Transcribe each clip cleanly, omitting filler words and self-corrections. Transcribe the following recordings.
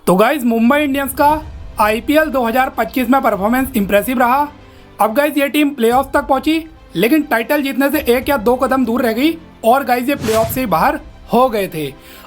तो guys Mumbai Indians का IPL 2025 में परफॉर्मेंस इंप्रेसिव रहा। अब गाइज ये टीम प्लेऑफ तक पहुंची, लेकिन टाइटल जीतने से 1 या 2 कदम दूर रह गई और गाइज ये प्लेऑफ से ही बाहर हो गए थे।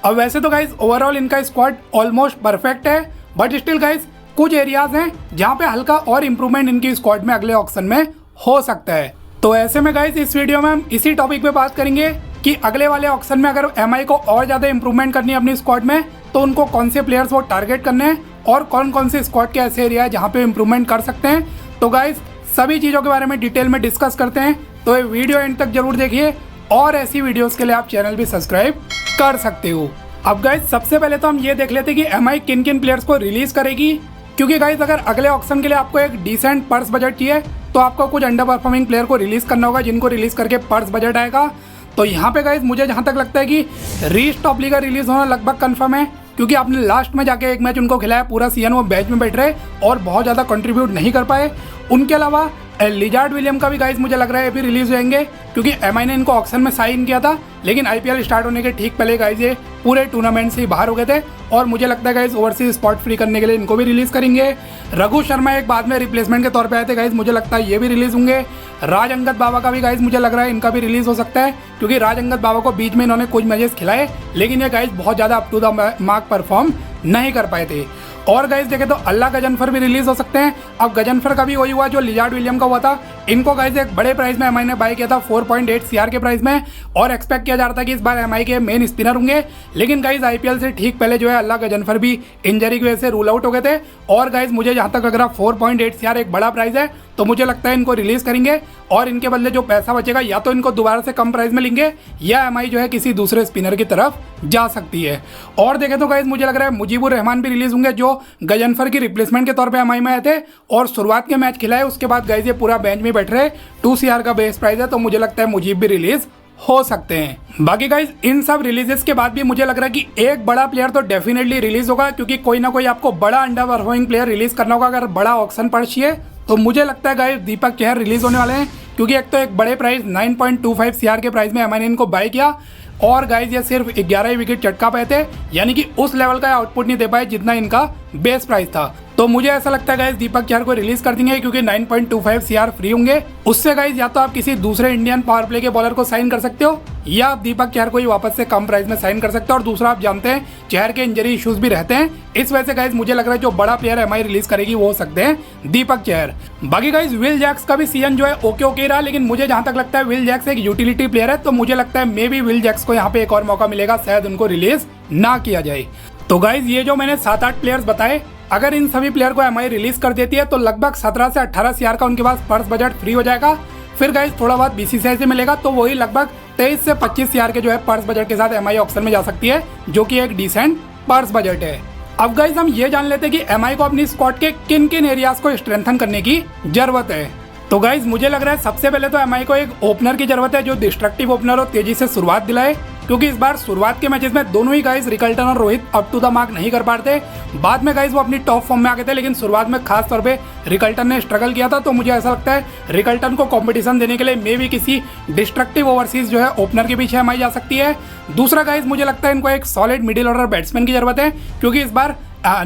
अब वैसे तो गाइज ओवरऑल इनका स्क्वाड ऑलमोस्ट परफेक्ट है, बट स्टिल गाइज कुछ एरियाज हैं जहां पे हल्का और इम्प्रूवमेंट इनकी स्क्वाड में अगले ऑक्शन में हो सकता है। तो ऐसे में गाइज इस वीडियो में हम इसी टॉपिक पे बात करेंगे कि अगले वाले ऑक्शन में अगर एमआई को और ज़्यादा इंप्रूवमेंट करनी है अपनी स्क्वाड में, तो उनको कौन से प्लेयर्स वो टारगेट करने हैं और कौन कौन से स्क्वाड के ऐसे एरिया है जहाँ पे इंप्रूवमेंट कर सकते हैं। तो गाइज सभी चीज़ों के बारे में डिटेल में डिस्कस करते हैं, तो ये वीडियो एंड तक जरूर देखिए और ऐसी वीडियोस के लिए आप चैनल भी सब्सक्राइब कर सकते हो। अब गाइज सबसे पहले तो हम ये देख लेते हैं कि एमआई किन किन प्लेयर्स को रिलीज करेगी, क्योंकि गाइज अगर अगले ऑक्शन के लिए आपको एक डिसेंट पर्स बजट चाहिए तो आपको कुछ अंडर परफॉर्मिंग प्लेयर को रिलीज करना होगा, जिनको रिलीज करके पर्स बजट आएगा। तो यहाँ पे गाइज मुझे जहाँ तक लगता है कि रीच टॉप लीग का रिलीज होना लगभग कंफर्म है, क्योंकि आपने लास्ट में जाके एक मैच उनको खिलाया, पूरा सीजन वो बेंच में बैठ रहे और बहुत ज़्यादा कंट्रीब्यूट नहीं कर पाए। उनके अलावा लिजार्ड विलियम का भी गाइज मुझे लग रहा है अभी रिलीज होंगे, क्योंकि एमआई ने इनको ऑक्शन में साइन किया था, लेकिन आईपीएल स्टार्ट होने के ठीक पहले गाइज ये पूरे टूर्नामेंट से ही बाहर हो गए थे और मुझे लगता है गाइज ओवरसीज स्पॉट फ्री करने के लिए इनको भी रिलीज करेंगे। रघु शर्मा एक बाद में रिप्लेसमेंट के तौर पे आए थे गाइज, मुझे लगता है ये भी रिलीज होंगे। राज अंगद बाबा का भी गाइज मुझे लग रहा है इनका भी रिलीज हो सकता है, क्योंकि राज अंगद बाबा को बीच में इन्होंने कुछ मैचेस खिलाए, लेकिन ये गाइज बहुत ज़्यादा up to the mark perform नहीं कर पाए थे। और गाइज देखे तो अल्लाह गजनफर भी रिलीज हो सकते हैं। अब गजनफर का भी वही हुआ जो लिजार्ड विलियम का हुआ था, इनको गाइज एक बड़े प्राइस में एमआई ने बाय किया था 4.8 सीआर के प्राइस में, और एक्सपेक्ट किया जा रहा था कि इस बार एमआई के मेन स्पिनर होंगे, लेकिन गाइज आईपीएल से ठीक पहले जो है अल्लाह गजनफर भी इंजरी की वजह से रूल आउट हो गए थे। और गाइज मुझे जहाँ तक अगर 4.8 सीआर एक बड़ा प्राइस है, तो मुझे लगता है इनको रिलीज करेंगे और इनके बदले जो पैसा बचेगा या तो इनको दोबारा से कम प्राइस में लेंगे या एमआई जो है किसी दूसरे स्पिनर की तरफ जा सकती है। और देखें तो गाइज मुझे लग रहा है मुजीबुर रहमान भी रिलीज होंगे, जो गजनफर की रिप्लेसमेंट के तौर पे एमआई में आए थे और शुरुआत के मैच खिलाए, उसके बाद गाइज ये पूरा बेंच में बैठ रहे। 2 सीआर का बेस प्राइस है, तो मुझे लगता है मुजीब भी रिलीज हो सकते हैं। बाकी गाइज इन सब रिलीजेस के बाद भी मुझे लग रहा है कि एक बड़ा प्लेयर तो डेफिनेटली रिलीज होगा, क्योंकि कोई ना कोई आपको बड़ा अंडर परफॉर्मिंग प्लेयर रिलीज करना होगा अगर बड़ा ऑक्शन पड़े। तो मुझे लगता है गाइज दीपक चहर रिलीज होने वाले हैं, क्योंकि एक तो एक बड़े प्राइस 9.25 सीआर के प्राइस में एमआई ने इनको बाय किया और गाइज ये सिर्फ 11 ही विकेट चटका पाए थे, यानी कि उस लेवल का आउटपुट नहीं दे पाए जितना इनका बेस प्राइस था। तो मुझे ऐसा लगता है गाइज दीपक चहर को रिलीज कर देंगे, क्योंकि 9.25 सीआर फ्री होंगे। उससे गाइज या तो आप किसी दूसरे इंडियन पावर प्ले के बॉलर को साइन कर सकते हो, या आप दीपक चहर को ही वापस से कम प्राइस में साइन कर सकते हो। और दूसरा आप जानते हैं चहर के इंजरी इश्यूज भी रहते हैं, इस वजह से गाइज मुझे लग रहा है जो बड़ा प्लेयर एमआई रिलीज करेगी वो हो सकते हैं दीपक चहर। बाकी गाइज विल जैक्स का भी सीजन जो है ओके रहा, लेकिन मुझे जहां तक लगता है विल जैक्स एक यूटिलिटी प्लेयर है, तो मुझे लगता है मे बी विल जैक्स को यहाँ पे एक और मौका मिलेगा, शायद उनको रिलीज ना किया जाए। तो गाइज ये जो मैंने 7-8 प्लेयर्स बताए, अगर इन सभी प्लेयर को एमआई रिलीज कर देती है तो लगभग 17 से 18 सीआर का उनके पास पर्स बजट फ्री हो जाएगा। फिर गाइज थोड़ा बहुत बीसीसीआई से मिलेगा, तो वही लगभग 23 से 25 सीआर के जो है पर्स बजट के साथ एमआई ऑक्शन में जा सकती है, जो कि एक डिसेंट पर्स बजट है। अब गाइज हम ये जान लेते हैं कि एमआई को अपनी स्क्वाड के किन किन एरियाज को स्ट्रेंथन करने की जरूरत है। तो गाइज मुझे लग रहा है सबसे पहले तो एमआई को एक ओपनर की जरूरत है, जो डिस्ट्रक्टिव ओपनर हो, तेजी से शुरुआत दिलाए, क्योंकि इस बार शुरुआत के मैचेस में दोनों ही गाइज रिकल्टन और Rohit up to the mark नहीं कर पाते थे। बाद में गाइज वो अपनी टॉप फॉर्म में आ गए थे, लेकिन शुरुआत में खास तौर पे रिकल्टन ने स्ट्रगल किया था। तो मुझे ऐसा लगता है रिकल्टन को कंपटीशन देने के लिए मे भी किसी डिस्ट्रक्टिव ओवरसीज जो है ओपनर के पीछे एमआई जा सकती है। दूसरा गाइज मुझे लगता है इनको एक सॉलिड मिडिल ऑर्डर बैट्समैन की जरूरत है, क्योंकि इस बार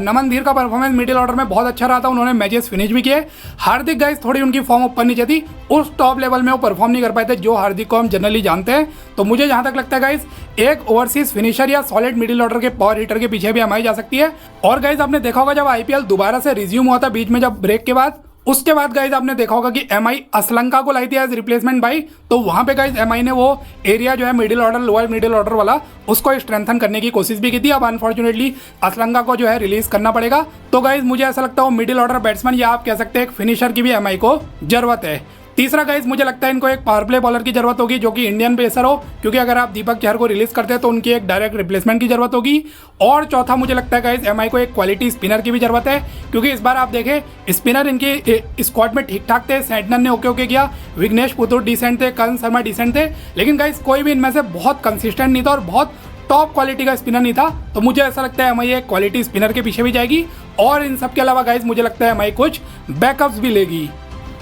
नमन धीर का परफॉर्मेंस मिडिल ऑर्डर में बहुत अच्छा रहा था, उन्होंने मैचेस फिनिश भी किए। हार्दिक गाइज थोड़ी उनकी फॉर्म ऊपर नीचे थी, उस टॉप लेवल में वो परफॉर्म नहीं कर पाए थे जो हार्दिक को हम जनरली जानते हैं। तो मुझे जहां तक लगता है गाइज एक ओवरसीज फिनिशर या सॉलिड मिडिल ऑर्डर के पावर हिटर के पीछे भी एमआई जा सकती है। और गाइज आपने देखा होगा जब आईपीएल दोबारा से रिज्यूम हुआ था बीच में जब ब्रेक के बाद, उसके बाद गाइज आपने देखा होगा कि एमआई असलंका को लाई थी एज रिप्लेसमेंट बाई, तो वहां पे गाइज एमआई ने वो एरिया जो है middle order lower middle order वाला उसको स्ट्रेंथन करने की कोशिश भी की थी। अब अनफॉर्चुनेटली असलंका को जो है रिलीज करना पड़ेगा। तो गाइज मुझे ऐसा लगता है वो मिडिल ऑर्डर बैट्समैन या आप कह सकते हैं एक फिनिशर की भी एमआई को जरूरत है। तीसरा गाइज मुझे लगता है इनको एक पावर प्ले बॉलर की जरूरत होगी, जो कि इंडियन पेसर हो, क्योंकि अगर आप दीपक चहर को रिलीज करते हैं तो उनकी एक डायरेक्ट रिप्लेसमेंट की जरूरत होगी। और चौथा मुझे लगता है गाइज एमआई को एक क्वालिटी स्पिनर की भी जरूरत है, क्योंकि इस बार आप देखें स्पिनर इनके स्क्वाड में ठीक ठाक थे। सेंटनर ने ओके किया, विघ्नेश पुथुर डिसेंट थे, करण शर्मा डिसेंट थे, लेकिन गाइज कोई भी इनमें से बहुत कंसिस्टेंट नहीं था और बहुत टॉप क्वालिटी का स्पिनर नहीं था। तो मुझे ऐसा लगता है एमआई एक क्वालिटी स्पिनर के पीछे भी जाएगी, और इन सब के अलावा गाइज मुझे लगता है एमआई कुछ बैकअप्स भी लेगी।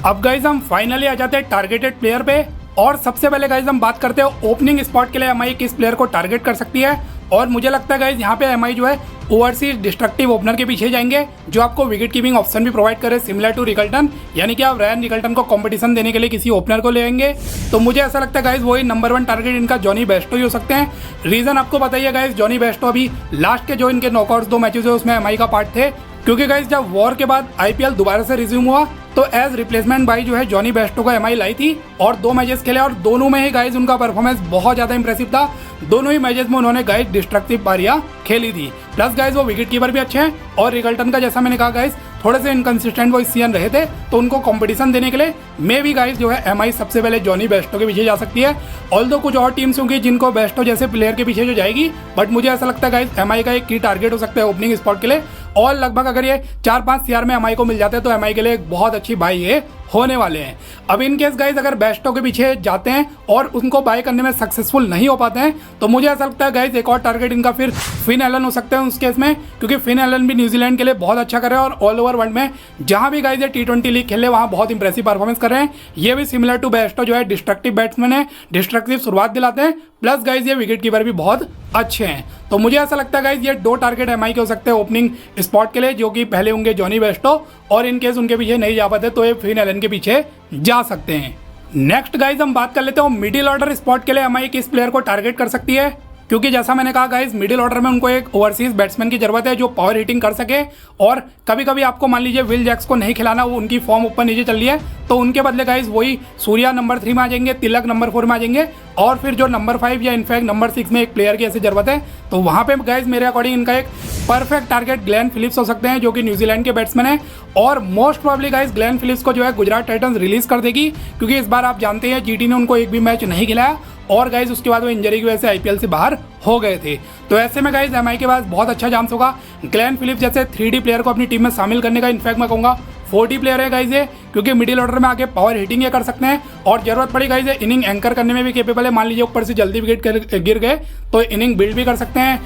अब गाइज हम फाइनली आ जाते हैं टारगेटेड प्लेयर पे, और सबसे पहले गाइज हम बात करते हैं ओपनिंग स्पॉट के लिए एमआई किस प्लेयर को टारगेट कर सकती है। और मुझे लगता है गाइज यहाँ पे एमआई जो है ओवरसीज डिस्ट्रक्टिव ओपनर के पीछे जाएंगे, जो आपको विकेट कीपिंग ऑप्शन भी प्रोवाइड करे सिमिलर टू रिकल्टन, यानी कि आप रैन रिकल्टन को कंपटीशन देने के लिए किसी ओपनर को ले आएंगे। तो मुझे ऐसा लगता है गाइज वही नंबर 1 टारगेट इनका जॉनी बेस्टो ही हो सकते हैं। रीजन आपको बताइए गाइज, जॉनी बेस्टो अभी लास्ट के जो इनके नॉकआउट्स 2 मैचेस है उसमें एमआई का पार्ट थे, क्योंकि गाइज जब वॉर के बाद आईपीएल दोबारा से रिज्यूम हुआ तो एज रिप्लेसमेंट बाई जो है जॉनी बेस्टो को एमआई लाई थी और 2 मैचेस खेले और दोनों में ही गाइज उनका परफॉर्मेंस बहुत ज़्यादा इंप्रेसिव था। दोनों ही मैचेस में उन्होंने गाइज डिस्ट्रक्टिव पारियां खेली थी, प्लस गाइज वो विकेट कीपर भी अच्छे हैं। और रिकल्टन का जैसा मैंने कहा गाइज थोड़े से इनकंसिस्टेंट वो इस सीजन रहे थे, तो उनको कंपटीशन देने के लिए मे भी गाइज जो है एमआई सबसे पहले जॉनी बेस्टो के पीछे जा सकती है। ऑल्दो कुछ और टीम्स होंगी जिनको बेस्टो जैसे प्लेयर के पीछे जो जाएगी, बट मुझे ऐसा लगता है गाइज एमआई का एक की टारगेट हो सकता है ओपनिंग स्पॉट के लिए। और लगभग अगर ये 4-5 सीआर में एमआई को मिल जाते हैं तो एमआई के लिए एक बहुत अच्छी बाई ये होने वाले हैं। अब इन केस गाइज अगर बेस्टो के पीछे जाते हैं और उनको बाय करने में सक्सेसफुल नहीं हो पाते हैं, तो मुझे ऐसा लगता है गाइज एक और टारगेट इनका फिर फिन एलन हो सकता है उस केस में, क्योंकि फिन एलन भी न्यूजीलैंड के लिए बहुत अच्छा कर रहे हैं और ऑल ओवर वर्ल्ड में जहां भी गाइज ये T20 लीग खेले वहां बहुत इंप्रेसिव परफॉर्मेंस कर रहे हैं। ये भी सिमिलर टू बेस्टो जो है डिस्ट्रक्टिव बैट्समैन है, डिस्ट्रक्टिव शुरुआत दिलाते हैं, प्लस गाइज ये विकेट कीपर भी बहुत अच्छे हैं। तो मुझे ऐसा लगता है गाइज ये 2 टारगेट एमआई के हो सकते हैं ओपनिंग स्पॉट के लिए, जो कि पहले होंगे जॉनी बेस्टो और इन केस उनके पीछे नहीं जा पाते तो ये फिन एलन के पीछे जा सकते हैं। नेक्स्ट गाइज हम बात कर लेते हैं मिडिल ऑर्डर स्पॉट के लिए एमआई किस प्लेयर को टारगेट कर सकती है, क्योंकि जैसा मैंने कहा गाइज मिडिल ऑर्डर में उनको एक ओवरसीज बैट्समैन की जरूरत है जो पावर हिटिंग कर सके। और कभी कभी आपको मान लीजिए विल जैक्स को नहीं खिलाना, वो उनकी फॉर्म ऊपर नीचे चल रही है, तो उनके बदले गाइज वही सूर्या नंबर 3 में आ जाएंगे, तिलक नंबर 4 में आ जाएंगे और फिर जो नंबर 5 या इनफैक्ट नंबर 6 में एक प्लेयर की ऐसी जरूरत है। तो वहाँ पे गाइज मेरे अकॉर्डिंग इनका एक परफेक्ट टारगेट ग्लेन फिलिप्स हो सकते हैं, जो कि न्यूजीलैंड के बैट्समैन है। और most probably guys Glenn Phillips को जो है गुजरात टाइटंस रिलीज कर देगी, क्योंकि इस बार आप जानते हैं जीटी ने उनको एक भी मैच नहीं खिलाया और गाइज उसके बाद वो इंजरी की वजह से आईपीएल से बाहर हो गए थे। तो ऐसे में गाइज एमआई के पास बहुत अच्छा चांस होगा ग्लेन फिलिप्स जैसे 3D प्लेयर को अपनी टीम में शामिल करने का। इनफैक्ट मैं कहूँगा 40 प्लेयर है गाइज ये, क्योंकि मिडिल ऑर्डर में आगे पावर हिटिंग ये कर सकते हैं और जरूरत पड़ी गाइज इनिंग एंकर करने में भी केपेबल है। मान लीजिए ऊपर से जल्दी विकेट गिर गए तो इनिंग बिल्ड भी कर सकते हैं,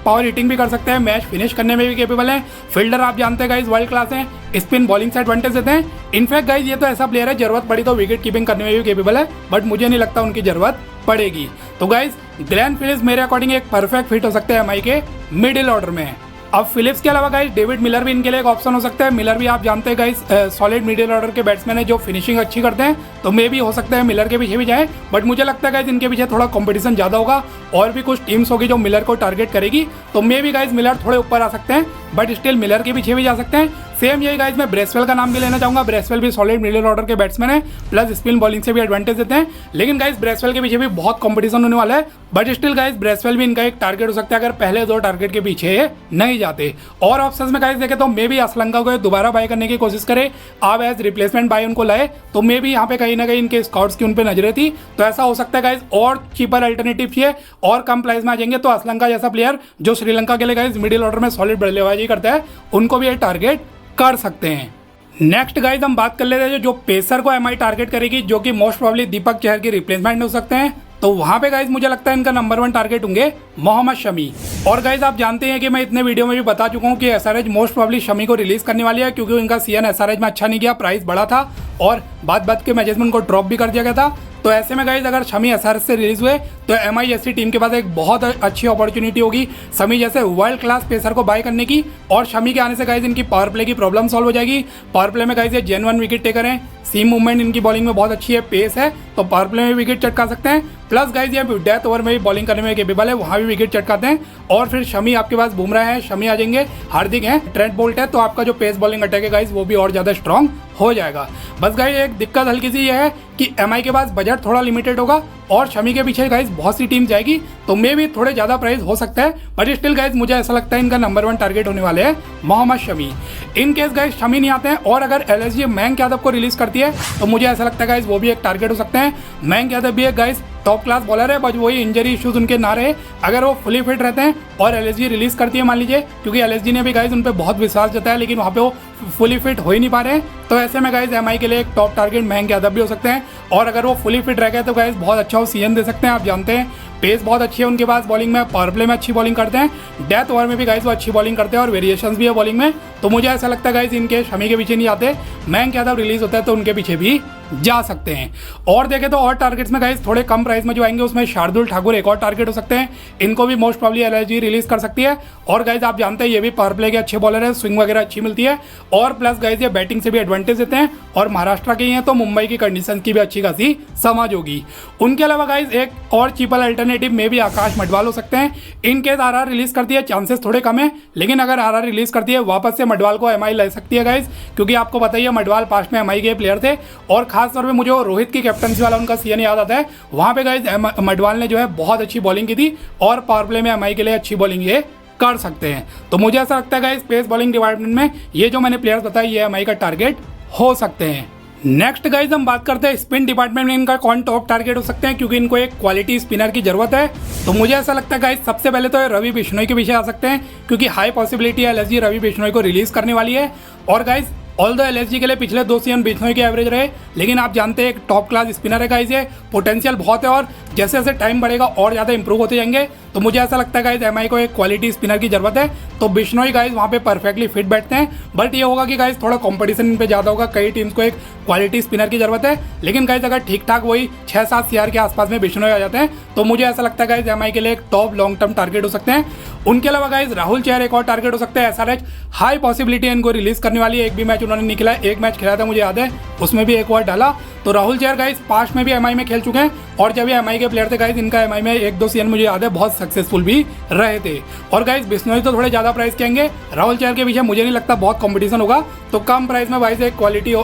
पावर हिटिंग भी कर सकते हैं, मैच फिनिश करने में भी केपेबल है। फील्डर आप जानते हैं गाइज वर्ल्ड क्लास हैं, स्पिन बॉलिंग से एडवांटेज देते हैं। इनफैक्ट गाइज ये तो ऐसा प्लेयर है जरूरत पड़ी तो विकेट कीपिंग करने में भी केपेबल है, बट मुझे नहीं लगता उनकी जरूरत पड़ेगी। तो गाइज ग्लेन फिलिप्स मेरे अकॉर्डिंग एक परफेक्ट फिट हो सकते हैं एमआई के मिडिल ऑर्डर में। अब फिलिप्स के अलावा गाइस डेविड मिलर भी इनके लिए एक ऑप्शन हो सकता है। मिलर भी आप जानते हैं गाइस सॉलिड मिडिल ऑर्डर के बैट्समैन है जो फिनिशिंग अच्छी करते हैं, तो मे भी हो सकता है मिलर के पीछे भी जाए। बट मुझे लगता है गाइस इनके पीछे थोड़ा कंपटीशन ज़्यादा होगा और भी कुछ टीम्स होगी जो मिलर को टारगेट करेगी, तो मे भी गाइस मिलर थोड़े ऊपर आ सकते हैं, बट स्टिल मिलर के पीछे भी जा सकते हैं। सेम यही गाइस मैं ब्रेसवेल का नाम भी लेना चाहूँगा। ब्रेसवेल भी सॉलिड मिडिल ऑर्डर के बैट्समैन है, प्लस स्पिन बॉलिंग से भी एडवांटेज देते हैं। लेकिन गाइस ब्रेसवेल के पीछे भी बहुत कंपटीशन होने वाला है, बट स्टिल गाइस ब्रेसवेल भी इनका एक टारगेट हो सकता है अगर पहले 2 टारगेट के पीछे नहीं जाते। और ऑप्शंस में गाइस देखें तो मे भी असलंका को दोबारा बाय करने की कोशिश करे, आप एज रिप्लेसमेंट बाय उनको लाए, तो मे भी यहाँ पे कहीं ना कहीं इनके स्काउट्स की उन पे नजरें थी। तो ऐसा हो सकता है गाइस और चीपर अल्टरनेटिव चाहिए और कम प्राइस में आ जाएंगे, तो असलंका जैसा प्लेयर जो श्रीलंका के लिए गाइस मिडिल ऑर्डर में सॉलिड बल्लेबाजी करता है, उनको भी ये टारगेट कर सकते हैं। नेक्स्ट गाइज हम बात कर लेते हैं जो पेसर को एमआई टारगेट करेगी, जो कि मोस्ट प्रॉब्ली दीपक चहर की रिप्लेसमेंट हो सकते हैं। तो वहां पे गाइज मुझे लगता है इनका नंबर 1 टारगेट होंगे मोहम्मद शमी। और गाइज आप जानते हैं कि मैं इतने वीडियो में भी बता चुका हूं कि एसआरएच मोस्ट प्रॉब्ली शमी को रिलीज करने वाली है, क्योंकि उनका सीएन एसआरएच में अच्छा नहीं गया, प्राइस बड़ा था और बाद के मैचेस में उनको ड्रॉप भी कर दिया गया था। तो ऐसे में गाइज अगर शमी एसआरएच से रिलीज हुए तो एमआई जैसी टीम के पास एक बहुत अच्छी अपॉर्चुनिटी होगी शमी जैसे वर्ल्ड क्लास पेसर को बाय करने की। और शमी के आने से गाइज इनकी पावर प्ले की प्रॉब्लम सॉल्व हो जाएगी। पावर प्ले में गाइज ये जेन्युइन विकेट टेकर हैं, सीम मूवमेंट इनकी बॉलिंग में बहुत अच्छी है, पेस है, तो पावर प्ले में विकेट चटका सकते हैं। प्लस गाइज ये डेथ ओवर में भी बॉलिंग करने में केपेबल है, वहाँ भी विकेट चटकाते हैं। और फिर शमी आपके पास बुमराह है, शमी आ जाएंगे, हार्दिक है, ट्रेंट बोल्ट है, तो आपका जो पेस बॉलिंग अटैक है गाइज वो भी और ज़्यादा स्ट्रॉन्ग हो जाएगा। बस गाइज एक दिक्कत हल्की सी ये है कि एमआई के पास बजट थोड़ा लिमिटेड होगा और शमी के पीछे गाइज बहुत सी टीम जाएगी, तो मे भी थोड़े ज़्यादा प्राइस हो सकता है। बट स्टिल गाइज मुझे ऐसा लगता है इनका नंबर 1 टारगेट होने वाले हैं Mohammed Shami. In case guys Shami नहीं आते हैं और अगर एलएसजी मयंक यादव को रिलीज करती है तो मुझे ऐसा लगता है गाइज वो भी एक टारगेट हो सकते हैं। मयंक यादव भी एक गाइज टॉप क्लास बॉलर है, बस वही इंजरी इश्यूज उनके ना रहे, अगर वो फुली फिट रहते हैं और एलएसजी रिलीज करती है मान लीजिए, क्योंकि एलएसजी ने भी गाइज उन पर बहुत विश्वास जताया लेकिन वहाँ पे वो फुली फिट हो ही नहीं पा रहे हैं, तो ऐसे में गाइज एमआई के लिए एक टॉप टारगेट मयंक यादव भी हो सकते हैं। और अगर वो फुली फिट रह गए तो गाइज बहुत अच्छा वो सीजन दे सकते हैं। आप जानते हैं पेस बहुत अच्छी है उनके पास, बॉलिंग में पावर प्ले में अच्छी बॉलिंग करते हैं, डेथ ओवर में भी गाइज वो अच्छी बॉलिंग करते हैं और वेरिएशंस भी है बॉलिंग में। तो मुझे ऐसा लगता है गाइज इनके शमी के पीछे नहीं आते, मयंक यादव रिलीज होता है तो उनके पीछे भी जा सकते हैं। और देखें तो और टारगेट्स में गाइस थोड़े कम प्राइस में जो आएंगे उसमें शार्दुल ठाकुर एक और टारगेट हो सकते हैं, इनको भी मोस्ट प्रॉब्ली एलएसजी रिलीज कर सकती है। और गाइस आप जानते हैं ये भी पावर प्ले के अच्छे बॉलर है, स्विंग वगैरह अच्छी मिलती है और प्लस गाइस ये बैटिंग से भी एडवांटेज देते हैं और महाराष्ट्र के ही हैं तो मुंबई की कंडीशन की भी अच्छी खासी समझ होगी। उनके अलावा गाइस एक और चीपल अल्टरनेटिव में भी आकाश मडवाल हो सकते हैं। इन केस आरआर रिलीज करती है चांसेस थोड़े कम है, लेकिन अगर आरआर रिलीज करती है वापस से मडवाल को एमआई ले सकती है गाइस, क्योंकि आपको बताइए मडवाल पास्ट में एमआई के प्लेयर थे और खास तौर पे मुझे रोहित की कैप्टनसी वाला उनका सीएन याद आता है। वहां पे गाइस मडवाल ने जो है बहुत अच्छी बॉलिंग की थी और पावर प्ले में एमआई के लिए अच्छी बॉलिंग ये कर सकते हैं। तो मुझे ऐसा लगता है गाइस पेस बॉलिंग डिपार्टमेंट में ये जो मैंने प्लेयर्स बताए ये एमआई का टारगेट हो सकते हैं। नेक्स्ट गाइस हम बात करते हैं स्पिन डिपार्टमेंट में इनका कौन टॉप टारगेट हो सकते हैं, क्योंकि इनको एक क्वालिटी स्पिनर की जरूरत है। तो मुझे ऐसा लगता है गाइस सबसे पहले तो रवि बिश्नोई के पीछे आ सकते हैं, क्योंकि हाई पॉसिबिलिटी है एलएसजी रवि बिश्नोई को रिलीज करने वाली है। और गाइस ऑल्दो एलएसजी के लिए पिछले 2 सीजन बिश्नोई के एवरेज रहे, लेकिन आप जानते हैं एक टॉप क्लास स्पिनर है गाइस, ये पोटेंशियल बहुत है और जैसे जैसे टाइम बढ़ेगा और ज़्यादा इंप्रूव होते जाएंगे। तो मुझे ऐसा लगता है गाइस एमआई को एक क्वालिटी स्पिनर की जरूरत है, तो बिश्नोई गाइस वहाँ पे परफेक्टली फिट बैठते हैं। बट ये होगा कि गाइस थोड़ा कंपटीशन इन पे ज़्यादा होगा, कई टीम्स को एक क्वालिटी स्पिनर की जरूरत है, लेकिन गाइस अगर ठीक ठाक वही 6-7 सीआर के आसपास में बिश्नोई आ जाते हैं तो मुझे ऐसा लगता है गाइस एमआई के लिए एक टॉप लॉन्ग टर्म टारगेट हो सकते हैं। उनके अलावा गाइस राहुल चहर एक और टारगेट हो सकते हैं। एसआरएच हाई पॉसिबिलिटी है इनको रिलीज करने वाली है, एक भी मैच उन्होंने निकला है, एक मैच खेला था मुझे याद है उसमें भी एक ओवर डाला। तो राहुल चहर गाइस पास्ट में भी एमआई में खेल चुके हैं और जब ये एमआई के प्लेयर थे गाइस इनका एमआई में 1-2 सीजन मुझे याद है बहुत सक्सेसफुल भी रहे थे। और गाइस बिश्नोई तो थोड़े ज्यादा प्राइस के आएंगे, राहुल चहर के पीछे मुझे नहीं लगता बहुत कंपटीशन होगा, तो कम प्राइस में भाई से एक क्वालिटी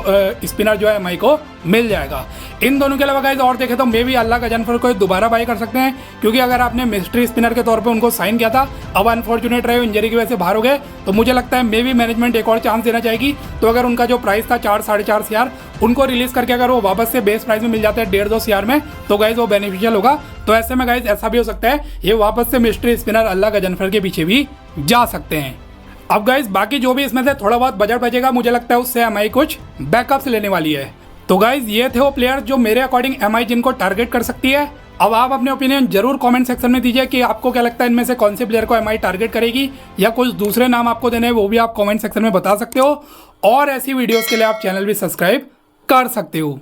स्पिनर जो है एमआई को मिल जाएगा। इन दोनों के अलावा गाइस और देखे तो मे भी अल्लाह गजनफर को दोबारा बाई कर सकते हैं, क्योंकि अगर आपने मिस्ट्री स्पिनर के तौर पे उनको साइन किया था, अब अनफॉर्चुनेट रहे इंजरी की वजह से बाहर हो गए, तो मुझे लगता है मे भी मैनेजमेंट एक और चांस देना चाहेगी। तो अगर उनका जो प्राइस था 4-4.5 सीआर उनको रिलीज करके अगर वो वापस से बेस प्राइस में मिल जाता है 1.5-2 सीआर में, तो गाइस वो बेनिफिशियल होगा। तो ऐसे में गाइस ऐसा भी हो सकता है ये वापस से मिस्ट्री स्पिनर अल्लाह गजनफर के पीछे भी जा सकते हैं। अब गाइस बाकी जो भी इसमें से थोड़ा बहुत बजट बचेगा मुझे लगता है उससे एमआई कुछ बैकअप्स लेने वाली है। तो गाइस ये थे वो प्लेयर जो मेरे अकॉर्डिंग एमआई जिनको टारगेट कर सकती है। अब आप अपने ओपिनियन जरूर कमेंट सेक्शन में दीजिए कि आपको क्या लगता है इनमें से कौन से प्लेयर को एमआई टारगेट करेगी, या कुछ दूसरे नाम आपको देने हैं वो भी आप कमेंट सेक्शन में बता सकते हो। और ऐसी वीडियोस के लिए आप चैनल भी सब्सक्राइब कर सकते हो।